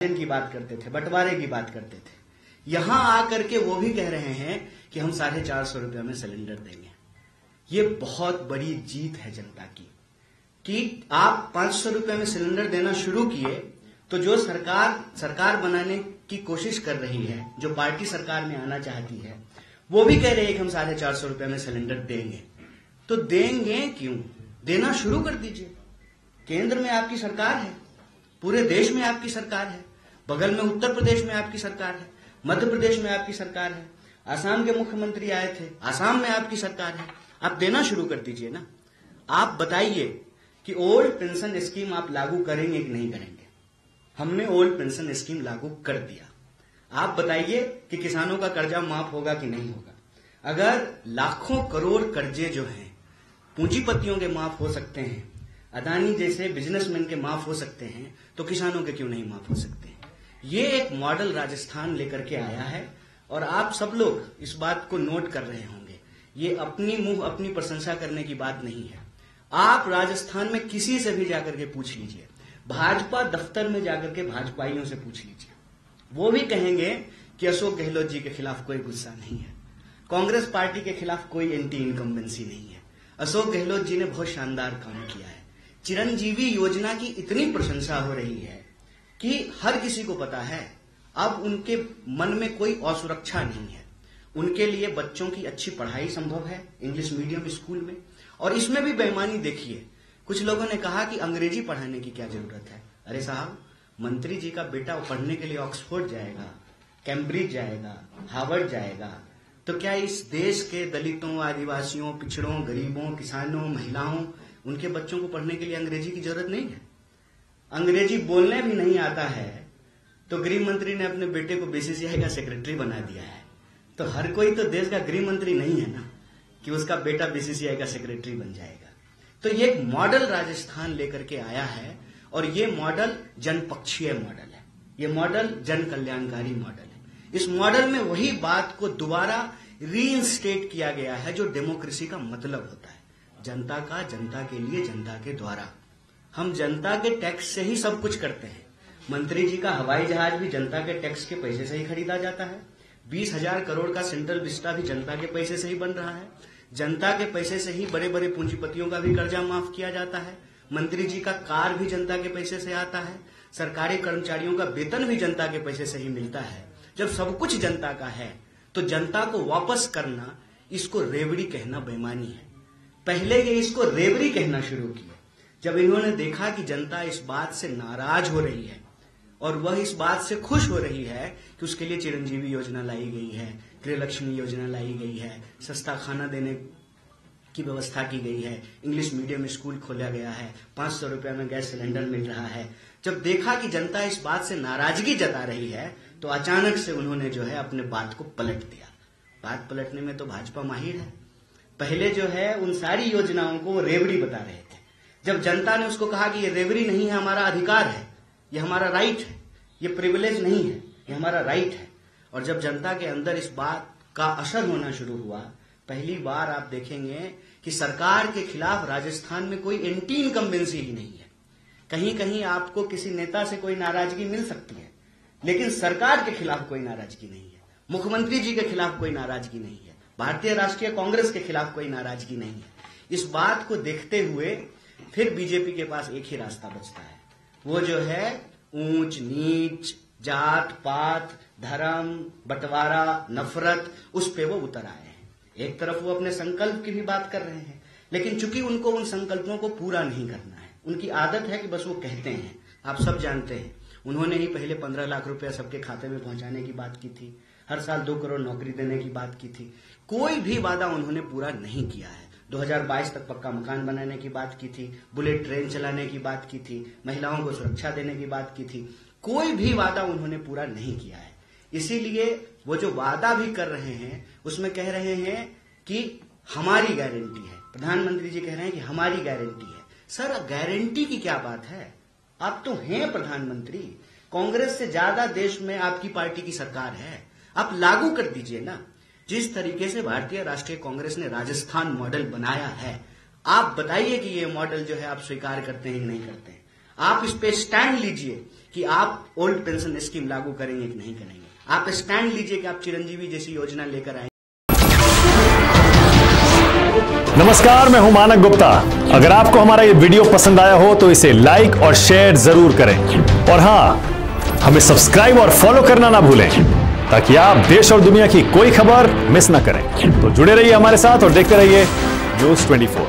की बात करते थे, बंटवारे की बात करते थे। यहां आकर के वो भी कह रहे हैं कि हम 450 रुपये में सिलेंडर देंगे। ये बहुत बड़ी जीत है जनता की कि आप 500 रुपये में सिलेंडर देना शुरू किए तो जो सरकार बनाने की कोशिश कर रही है, जो पार्टी सरकार में आना चाहती है, वो भी कह रही है कि हम 450 रुपये में सिलेंडर देंगे। तो देंगे क्यों? देना शुरू कर दीजिए। केंद्र में आपकी सरकार है, पूरे देश में आपकी सरकार है, बगल में उत्तर प्रदेश में आपकी सरकार है, मध्य प्रदेश में आपकी सरकार है, आसाम के मुख्यमंत्री आए थे, आसाम में आपकी सरकार है। आप देना शुरू कर दीजिए ना। आप बताइए कि ओल्ड पेंशन स्कीम आप लागू करेंगे कि नहीं करेंगे? हमने ओल्ड पेंशन स्कीम लागू कर दिया। आप बताइए कि किसानों का कर्जा माफ होगा कि नहीं होगा? अगर लाखों करोड़ कर्जे जो हैं पूंजीपतियों के माफ हो सकते हैं, अदानी जैसे बिजनेसमैन के माफ हो सकते हैं, तो किसानों के क्यों नहीं माफ हो सकते हैं? ये एक मॉडल राजस्थान लेकर के आया है और आप सब लोग इस बात को नोट कर रहे होंगे। ये अपनी मुंह अपनी प्रशंसा करने की बात नहीं है। आप राजस्थान में किसी से भी जाकर के पूछ लीजिए, भाजपा दफ्तर में जाकर के भाजपाइयों से पूछ लीजिए, वो भी कहेंगे कि अशोक गहलोत जी के खिलाफ कोई गुस्सा नहीं है, कांग्रेस पार्टी के खिलाफ कोई एंटी इनकम्बेंसी नहीं है, अशोक गहलोत जी ने बहुत शानदार काम किया है। चिरंजीवी योजना की इतनी प्रशंसा हो रही है कि हर किसी को पता है अब उनके मन में कोई असुरक्षा नहीं है। उनके लिए बच्चों की अच्छी पढ़ाई संभव है इंग्लिश मीडियम स्कूल में। और इसमें भी बेईमानी देखिए, कुछ लोगों ने कहा कि अंग्रेजी पढ़ाने की क्या जरूरत है। अरे साहब, मंत्री जी का बेटा पढ़ने के लिए ऑक्सफोर्ड जाएगा, कैम्ब्रिज जाएगा, हार्वर्ड जाएगा, तो क्या इस देश के दलितों, आदिवासियों, पिछड़ों, गरीबों, किसानों, महिलाओं, उनके बच्चों को पढ़ने के लिए अंग्रेजी की जरूरत नहीं है? अंग्रेजी बोलने भी नहीं आता है तो गृह मंत्री ने अपने बेटे को बीसीसीआई का सेक्रेटरी बना दिया है। तो हर कोई तो देश का गृह मंत्री नहीं है ना कि उसका बेटा बीसीसीआई का सेक्रेटरी बन जाएगा। तो ये एक मॉडल राजस्थान लेकर के आया है और ये मॉडल जनपक्षीय मॉडल है, ये मॉडल जन कल्याणकारी मॉडल है। इस मॉडल में वही बात को दोबारा रीइंस्टेट किया गया है जो डेमोक्रेसी का मतलब होता है, जनता का, जनता के लिए, जनता के द्वारा। हम जनता के टैक्स से ही सब कुछ करते हैं। मंत्री जी का हवाई जहाज भी जनता के टैक्स के पैसे से ही खरीदा जाता है। 20,000 करोड़ का सेंट्रल विस्टा भी जनता के पैसे से ही बन रहा है। जनता के पैसे से ही बड़े बड़े पूंजीपतियों का भी कर्जा माफ किया जाता है। मंत्री जी का कार भी जनता के पैसे से आता है। सरकारी कर्मचारियों का वेतन भी जनता के पैसे से ही मिलता है। जब सब कुछ जनता का है तो जनता को वापस करना, इसको रेवड़ी कहना बेईमानी है। पहले ये इसको रेवड़ी कहना शुरू किया जब इन्होंने देखा कि जनता इस बात से नाराज हो रही है और वह इस बात से खुश हो रही है कि उसके लिए चिरंजीवी योजना लाई गई है, गृहलक्ष्मी योजना लाई गई है, सस्ता खाना देने की व्यवस्था की गई है, इंग्लिश मीडियम स्कूल खोला गया है, 500 रुपये में गैस सिलेंडर मिल रहा है। जब देखा कि जनता इस बात से नाराजगी जता रही है तो अचानक से उन्होंने जो है अपने बात को पलट दिया। बात पलटने में तो भाजपा माहिर है। पहले जो है उन सारी योजनाओं को वो रेवड़ी बता रहे थे। जब जनता ने उसको कहा कि ये रेवड़ी नहीं है, हमारा अधिकार है, ये हमारा राइट है, ये प्रिविलेज नहीं है, ये हमारा राइट है, और जब जनता के अंदर इस बात का असर होना शुरू हुआ, पहली बार आप देखेंगे कि सरकार के खिलाफ राजस्थान में कोई एंटी इनकम्बेंसी ही नहीं है। कहीं कहीं आपको किसी नेता से कोई नाराजगी मिल सकती है, लेकिन सरकार के खिलाफ कोई नाराजगी नहीं है, मुख्यमंत्री जी के खिलाफ कोई नाराजगी नहीं है, भारतीय राष्ट्रीय कांग्रेस के खिलाफ कोई नाराजगी नहीं है। इस बात को देखते हुए फिर बीजेपी के पास एक ही रास्ता बचता है, वो जो है ऊंच नीच, जात पात, धर्म, बंटवारा, नफरत, उस पे वो उतर आए हैं। एक तरफ वो अपने संकल्प की भी बात कर रहे हैं, लेकिन चूंकि उनको उन संकल्पों को पूरा नहीं करना है, उनकी आदत है कि बस वो कहते हैं। आप सब जानते हैं उन्होंने ही पहले 15 लाख रुपया सबके खाते में पहुंचाने की बात की थी, हर साल 2 करोड़ नौकरी देने की बात की थी। कोई भी वादा उन्होंने पूरा नहीं किया है। 2022 तक पक्का मकान बनाने की बात की थी, बुलेट ट्रेन चलाने की बात की थी, महिलाओं को सुरक्षा देने की बात की थी। कोई भी वादा उन्होंने पूरा नहीं किया है। इसीलिए वो जो वादा भी कर रहे हैं उसमें कह रहे हैं कि हमारी गारंटी है। प्रधानमंत्री जी कह रहे हैं कि हमारी गारंटी है। सर, गारंटी की क्या बात है? आप तो हैं प्रधानमंत्री, कांग्रेस से ज्यादा देश में आपकी पार्टी की सरकार है, आप लागू कर दीजिए ना। जिस तरीके से भारतीय राष्ट्रीय कांग्रेस ने राजस्थान मॉडल बनाया है, आप बताइए कि ये मॉडल जो है आप स्वीकार करते हैं कि नहीं करते हैं। आप इस पे स्टैंड लीजिए कि आप ओल्ड पेंशन स्कीम लागू करेंगे कि नहीं करेंगे। आप स्टैंड लीजिए कि आप चिरंजीवी जैसी योजना लेकर आए। नमस्कार, मैं हूं मानक गुप्ता। अगर आपको हमारा ये वीडियो पसंद आया हो तो इसे लाइक और शेयर जरूर करें, और हां, हमें सब्सक्राइब और फॉलो करना ना भूलें ताकि आप देश और दुनिया की कोई खबर मिस ना करें। तो जुड़े रहिए हमारे साथ और देखते रहिए न्यूज़ 24।